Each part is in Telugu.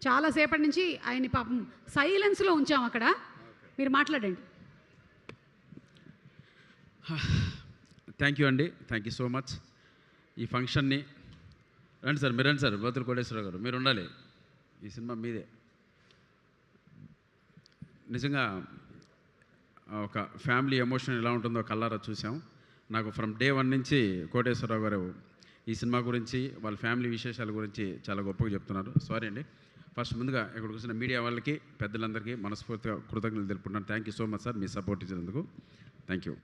చాలాసేపటి నుంచి ఆయన్ని పాపం సైలెన్స్లో ఉంచాం అక్కడ. మీరు మాట్లాడండి. థ్యాంక్ యూ అండి, థ్యాంక్ యూ సో మచ్. ఈ ఫంక్షన్ని రండి సార్, మీరు రండి సార్. బోతుల కోటేశ్వరరావు గారు మీరు ఉండాలి, ఈ సినిమా మీదే. నిజంగా ఒక ఫ్యామిలీ ఎమోషన్ ఎలా ఉంటుందో కల్లారా చూసాం. నాకు ఫ్రమ్ డే 1 నుంచి కోటేశ్వరరావు గారు ఈ సినిమా గురించి, వాళ్ళ ఫ్యామిలీ విశేషాల గురించి చాలా గొప్పగా చెప్తున్నారు. సారీ అండి. ఫస్ట్ ముందుగా ఇక్కడ కూర్చున్న మీడియా వాళ్ళకి, పెద్దలందరికీ మనస్ఫూర్తిగా కృతజ్ఞతలు తెలుపుకుంటున్నాను. Thank you so much sir, me support ఇచ్చినందుకు థ్యాంక్ యూ.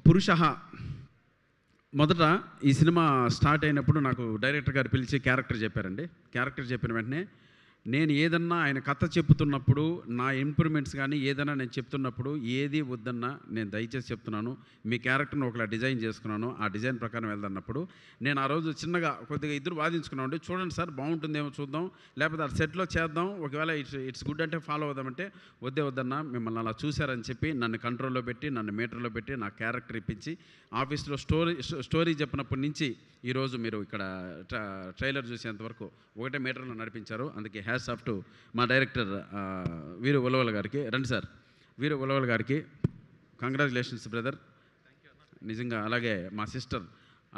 పురుషః మొదట ఈ సినిమా స్టార్ట్ అయినప్పుడు నాకు డైరెక్టర్ గారు పిలిచి క్యారెక్టర్ చెప్పారండి. క్యారెక్టర్ చెప్పిన వెంటనే నేను ఏదన్నా ఆయన కథ చెప్తున్నప్పుడు, నా ఇంప్రూవ్మెంట్స్ కానీ ఏదైనా నేను చెప్తున్నప్పుడు ఏది వద్దన్నా నేను దయచేసి చెప్తున్నాను, మీ క్యారెక్టర్ని ఒకలా డిజైన్ చేసుకున్నాను, ఆ డిజైన్ ప్రకారం వెళ్తున్నప్పుడు నేను ఆ రోజు చిన్నగా కొద్దిగా ఇద్దరు వాదించుకున్నామండి. చూడండి సార్ బాగుంటుందేమో చూద్దాం, లేకపోతే అది సెట్లో చేద్దాం, ఒకవేళ ఇట్స్ గుడ్ అంటే ఫాలో అవుదామంటే వద్దన్నా మిమ్మల్ని అలా చూశారని చెప్పి నన్ను కంట్రోల్లో పెట్టి, నన్ను మీటర్లో పెట్టి, నా క్యారెక్టర్ ఇప్పించి ఆఫీస్లో స్టోరీ చెప్పినప్పటి నుంచి ఈరోజు మీరు ఇక్కడ ట్రైలర్ చూసేంతవరకు ఒకటే మీటర్లో నడిపించారు. అందుకే హ్యాట్స్ ఆఫ్ టు మా డైరెక్టర్ వీరు ఉలవల్ గారికి. రండి సార్, వీరు ఉలవల్ గారికి కంగ్రాచులేషన్స్ బ్రదర్. నిజంగా అలాగే మా సిస్టర్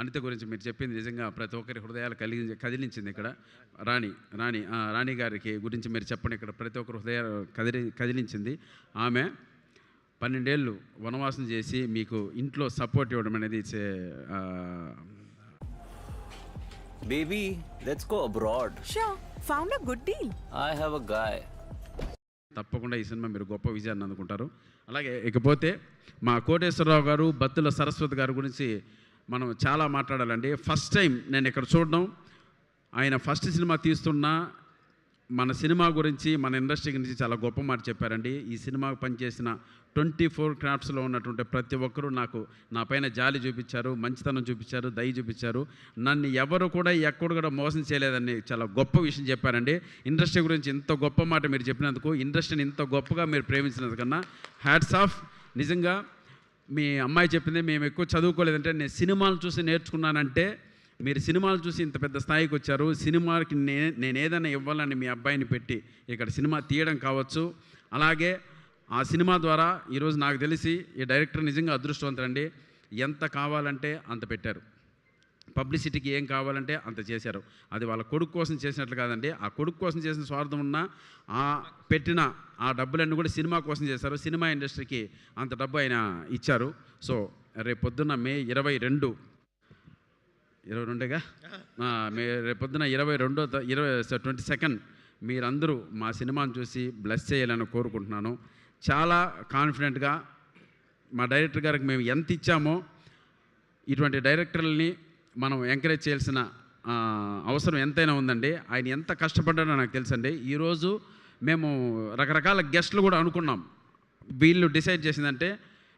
అనిత గురించి మీరు చెప్పింది నిజంగా ప్రతి ఒక్కరి హృదయాలు కదిలించింది. ఇక్కడ రాణి గారికి గురించి మీరు చెప్పండి. ఇక్కడ ప్రతి ఒక్కరి హృదయాలు కదిలించింది. ఆమె 12 ఏళ్ళు వనవాసం చేసి మీకు ఇంట్లో సపోర్ట్ ఇవ్వడం అనేది Baby, let's go abroad. Sure. Found a good deal. I have a guy. తప్పకుండా ఈ సినిమా మీరు గొప్ప విజయాన్ని అందుకుంటారు. అలాగే ఇకపోతే మా కోటేశ్వరరావు గారు, బత్తుల సరస్వతి గారి గురించి మనం చాలా మాట్లాడాలండి. ఫస్ట్ టైం నేను ఇక్కడ చూడడం, ఆయన ఫస్ట్ సినిమా తీస్తున్నా మన సినిమా గురించి, మన ఇండస్ట్రీ గురించి చాలా గొప్ప మాట చెప్పారండి. ఈ సినిమాకు పనిచేసిన 24 క్రాఫ్ట్స్లో ఉన్నటువంటి ప్రతి ఒక్కరూ నా పైన జాలి చూపించారు, మంచితనం చూపించారు, దయ చూపించారు. నన్ను ఎవరు కూడా ఎక్కడ కూడా మోసం చేయలేదని చాలా గొప్ప విషయం చెప్పారండి. ఇండస్ట్రీ గురించి ఇంత గొప్ప మాట మీరు చెప్పినందుకు, ఇండస్ట్రీని ఇంత గొప్పగా మీరు ప్రేమించినందుకన్నా హ్యాట్స్ ఆఫ్. నిజంగా మీ అమ్మాయి చెప్పింది, మేము ఎక్కువ చదువుకోలేదంటే నేను సినిమాలు చూసి నేర్చుకున్నానంటే, మీరు సినిమాలు చూసి ఇంత పెద్ద స్థాయికి వచ్చారు. సినిమాకి నేను ఏదైనా ఇవ్వాలని మీ అబ్బాయిని పెట్టి ఇక్కడ సినిమా తీయడం కావచ్చు. అలాగే ఆ సినిమా ద్వారా ఈరోజు నాకు తెలిసి ఈ డైరెక్టర్ నిజంగా అదృష్టవంతులండి. ఎంత కావాలంటే అంత పెట్టారు, పబ్లిసిటీకి ఏం కావాలంటే అంత చేశారు. అది వాళ్ళ కొడుకు కోసం చేసినట్లు కాదండి. ఆ కొడుకు కోసం చేసిన స్వార్థం ఉన్న పెట్టిన ఆ డబ్బులన్నీ కూడా సినిమా కోసం చేశారు. సినిమా ఇండస్ట్రీకి అంత డబ్బు ఆయన ఇచ్చారు. సో రేపు పొద్దున్న మే 22గా రేపొద్దున 22 మీరందరూ మా సినిమాను చూసి బ్లెస్ చేయాలని కోరుకుంటున్నాను. చాలా కాన్ఫిడెంట్గా మా డైరెక్టర్ గారికి మేము ఎంత ఇచ్చామో ఇటువంటి డైరెక్టర్లని మనం ఎంకరేజ్ చేయాల్సిన అవసరం ఎంతైనా ఉందండి. ఆయన ఎంత కష్టపడ్డాడో నాకు తెలుసండి. ఈరోజు మేము రకరకాల గెస్ట్లు కూడా అనుకున్నాం. వీళ్ళు డిసైడ్ చేసిందంటే,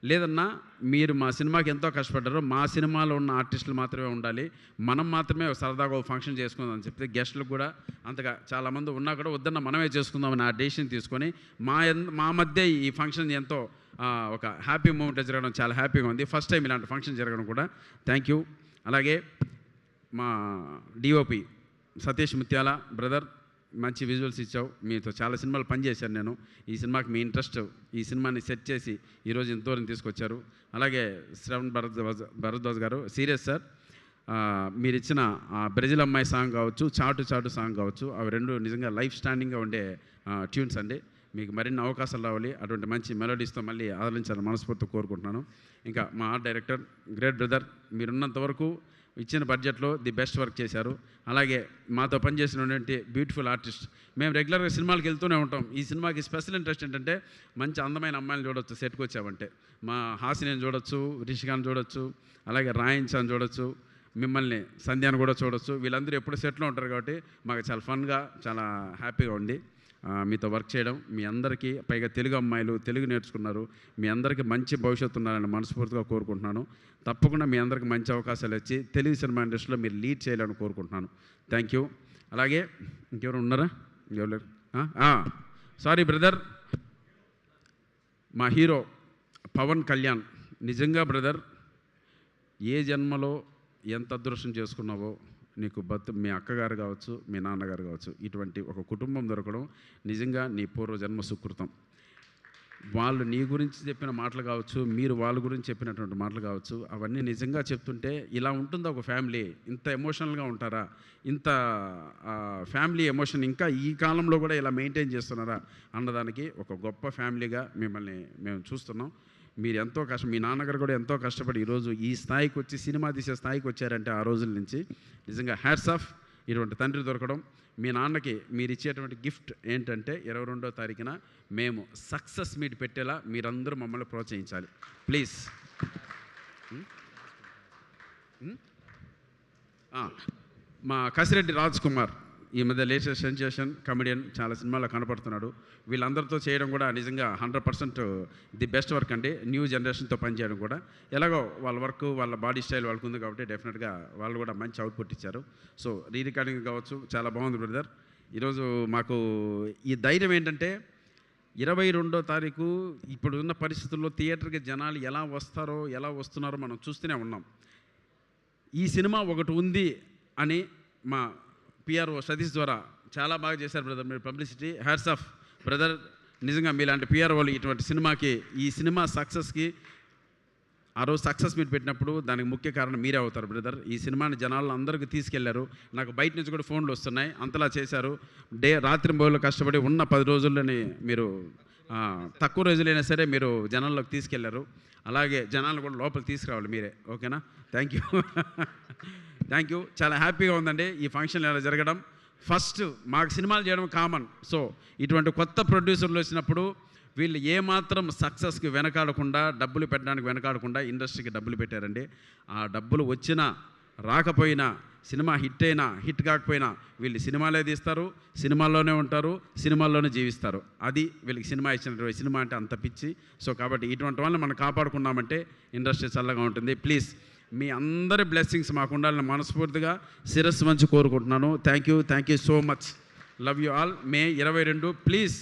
లేదన్నా మీరు మా సినిమాకి ఎంతో కష్టపడ్డారు, మా సినిమాలో ఉన్న ఆర్టిస్టులు మాత్రమే ఉండాలి, మనం మాత్రమే సరదాగా ఫంక్షన్ చేసుకుందాం అని చెప్తే గెస్టులు కూడా అంతగా చాలామంది ఉన్నా కూడా వద్దన్న మనమే చేసుకుందామని ఆ డెసిషన్ తీసుకొని మా మధ్య ఈ ఫంక్షన్ ఎంతో ఒక హ్యాపీ మూమెంట్ జరగడం చాలా హ్యాపీగా ఉంది. ఫస్ట్ టైం ఇలాంటి ఫంక్షన్ జరగడం కూడా థ్యాంక్ యూ. అలాగే మా డిఓపి సతీష్ ముత్యాల బ్రదర్, మంచి విజువల్స్ ఇచ్చావు. మీతో చాలా సినిమాలు పనిచేశాను నేను. ఈ సినిమాకి మీ ఇంట్రెస్ట్, ఈ సినిమాని సెట్ చేసి ఈరోజు ఎంతోని తీసుకొచ్చారు. అలాగే శ్రవణ్ భరద్వాజ్ గారు, సీరియస్ సార్, మీరు ఇచ్చిన బ్రెజిల్ అమ్మాయి సాంగ్ కావచ్చు, చాటు చాటు సాంగ్ కావచ్చు, అవి రెండు నిజంగా లైఫ్ స్టాండింగ్గా ఉండే ట్యూన్స్ అండి. మీకు మరిన్ని అవకాశాలు రావాలి, అటువంటి మంచి మెలోడీస్తో మళ్ళీ ఆదరించాలని మనస్ఫూర్తిగా కోరుకుంటున్నాను. ఇంకా మా ఆర్ట్ డైరెక్టర్ గ్రేట్ బ్రదర్, మీరున్నంత వరకు ఇచ్చిన బడ్జెట్లో ది బెస్ట్ వర్క్ చేశారు. అలాగే మాతో పనిచేసినటువంటి బ్యూటిఫుల్ ఆర్టిస్ట్, మేము రెగ్యులర్గా సినిమాలకు వెళ్తూనే ఉంటాం. ఈ సినిమాకి స్పెషల్ ఇంట్రెస్ట్ ఏంటంటే మంచి అందమైన అమ్మాయిని చూడొచ్చు సెట్కి వచ్చామంటే. మా హాసిని చూడొచ్చు, రిషికాని చూడొచ్చు, అలాగే రాయించాన్ని చూడొచ్చు, మిమ్మల్ని సంధ్యాన్ని కూడా చూడొచ్చు. వీళ్ళందరూ ఎప్పుడు సెట్లో ఉంటారు కాబట్టి మాకు చాలా ఫన్గా, చాలా హ్యాపీగా ఉంది మీతో వర్క్ చేయడం. మీ అందరికీ, పైగా తెలుగు అమ్మాయిలు, తెలుగు నేర్చుకున్నారు, మీ అందరికీ మంచి భవిష్యత్తు ఉన్నారని మనస్ఫూర్తిగా కోరుకుంటున్నాను. తప్పకుండా మీ అందరికీ మంచి అవకాశాలు ఇచ్చి తెలుగు సినిమా ఇండస్ట్రీలో మీరు లీడ్ చేయాలని కోరుకుంటున్నాను. Thank you. అలాగే ఇంకెవరు ఉన్నారా? ఇంకెవరు? సారీ బ్రదర్, మా హీరో పవన్ కళ్యాణ్, నిజంగా బ్రదర్ ఏ జన్మలో ఎంత అదృష్టం చేసుకున్నావో నీకు మీ అక్కగారు కావచ్చు, మీ నాన్నగారు కావచ్చు, ఇటువంటి ఒక కుటుంబం దొరకడం నిజంగా నీ పూర్వజన్మ సుకృతం. వాళ్ళు నీ గురించి చెప్పిన మాటలు కావచ్చు, మీరు వాళ్ళ గురించి చెప్పినటువంటి మాటలు కావచ్చు, అవన్నీ నిజంగా చెప్తుంటే ఇలా ఉంటుందా ఒక ఫ్యామిలీ? ఇంత ఎమోషనల్గా ఉంటారా? ఇంత ఫ్యామిలీ ఎమోషన్ ఇంకా ఈ కాలంలో కూడా ఇలా మెయింటైన్ చేస్తున్నారా అన్నదానికి ఒక గొప్ప ఫ్యామిలీగా మిమ్మల్ని మేము చూస్తున్నాం. మీరు ఎంతో మీ నాన్నగారు కూడా ఎంతో కష్టపడి ఈరోజు ఈ స్థాయికి వచ్చి సినిమా తీసే స్థాయికి వచ్చారంటే ఆ రోజుల నుంచి నిజంగా హ్యాట్స్ ఆఫ్. ఇటువంటి తండ్రి దొరకడం. మీ నాన్నకి మీరు ఇచ్చేటువంటి గిఫ్ట్ ఏంటంటే 22వ తారీఖున మేము సక్సెస్ మీట్ పెట్టేలా మీరందరూ మమ్మల్ని ప్రోత్సహించాలి ప్లీజ్. మా కసిరెడ్డి రాజ్ కుమార్ ఈ మధ్య లేటెస్ట్ సెన్సేషన్ కమెడియన్, చాలా సినిమాల్లో కనపడుతున్నాడు. వీళ్ళందరితో చేయడం కూడా నిజంగా 100% ది బెస్ట్ వర్క్ అండి. న్యూ జనరేషన్తో పనిచేయడం కూడా ఎలాగో వాళ్ళ వర్క్, వాళ్ళ బాడీ స్టైల్ వాళ్ళకు ఉంది కాబట్టి డెఫినెట్గా వాళ్ళు కూడా మంచి అవుట్పుట్ ఇచ్చారు. సో రికార్డింగ్ కావచ్చు చాలా బాగుంది బ్రదర్. ఈరోజు మాకు ఈ ధైర్యం ఏంటంటే 22వ తారీఖు ఇప్పుడు ఉన్న పరిస్థితుల్లో థియేటర్కి జనాలు ఎలా వస్తారో ఎలా వస్తున్నారో మనం చూస్తూనే ఉన్నాం. ఈ సినిమా ఒకటి ఉంది అని మా పిఆర్ఓ సతీష్ ద్వారా చాలా బాగా చేశారు బ్రదర్ మీరు పబ్లిసిటీ. Hats off brother. నిజంగా మీలాంటి పిఆర్ఓలు ఇటువంటి సినిమాకి, ఈ సినిమా సక్సెస్కి ఆ రోజు సక్సెస్ మీట్ పెట్టినప్పుడు దానికి ముఖ్య కారణం మీరే అవుతారు బ్రదర్. ఈ సినిమాని జనాలను అందరికీ తీసుకెళ్లారు. నాకు బయట నుంచి కూడా ఫోన్లు వస్తున్నాయి, అంతలా చేశారు. రాత్రి బోళ్ళు కష్టపడి ఉన్న 10 రోజుల్లోని మీరు తక్కువ రోజులైనా సరే మీరు జనాల్లోకి తీసుకెళ్లారు. అలాగే జనాలను కూడా లోపలికి తీసుకురావాలి మీరే. ఓకేనా? Thank you. చాలా హ్యాపీగా ఉందండి ఈ ఫంక్షన్ ఇలా జరగడం. ఫస్ట్ మాకు సినిమాలు చేయడం కామన్. సో ఇటువంటి కొత్త ప్రొడ్యూసర్లు వచ్చినప్పుడు వీళ్ళు ఏమాత్రం సక్సెస్కి వెనకాడకుండా, డబ్బులు పెట్టడానికి వెనకాడకుండా ఇండస్ట్రీకి డబ్బులు పెట్టారండి. ఆ డబ్బులు వచ్చినా రాకపోయినా, సినిమా హిట్ అయినా హిట్ కాకపోయినా వీళ్ళు సినిమాలే తీస్తారు, సినిమాల్లోనే ఉంటారు, సినిమాల్లోనే జీవిస్తారు. అది వీళ్ళకి సినిమా ఇచ్చినటువంటి సినిమా అంటే అంత పిచ్చి. సో కాబట్టి ఇటువంటి వాళ్ళని మనం కాపాడుకున్నామంటే ఇండస్ట్రీ చల్లగా ఉంటుంది. ప్లీజ్ మీ అందరి బ్లెస్సింగ్స్ మాకు ఉండాలని మనస్ఫూర్తిగా శిరస్సు మంచి కోరుకుంటున్నాను. Thank you so much. Love you all. May 22 please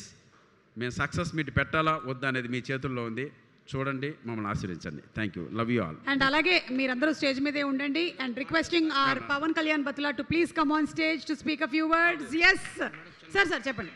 మేము సక్సెస్ మీట్ పెట్టాలా వద్దా అనేది మీ చేతుల్లో ఉంది. చూడండి, మమ్మల్ని ఆశీర్వదించండి. Thank you. Love you all. And అలాగే మీరందరూ స్టేజ్ మీదే ఉండండి. And requesting our Pawan Kalyan బత్లా to please come on stage to speak a few words. Yes sir చెప్పండి.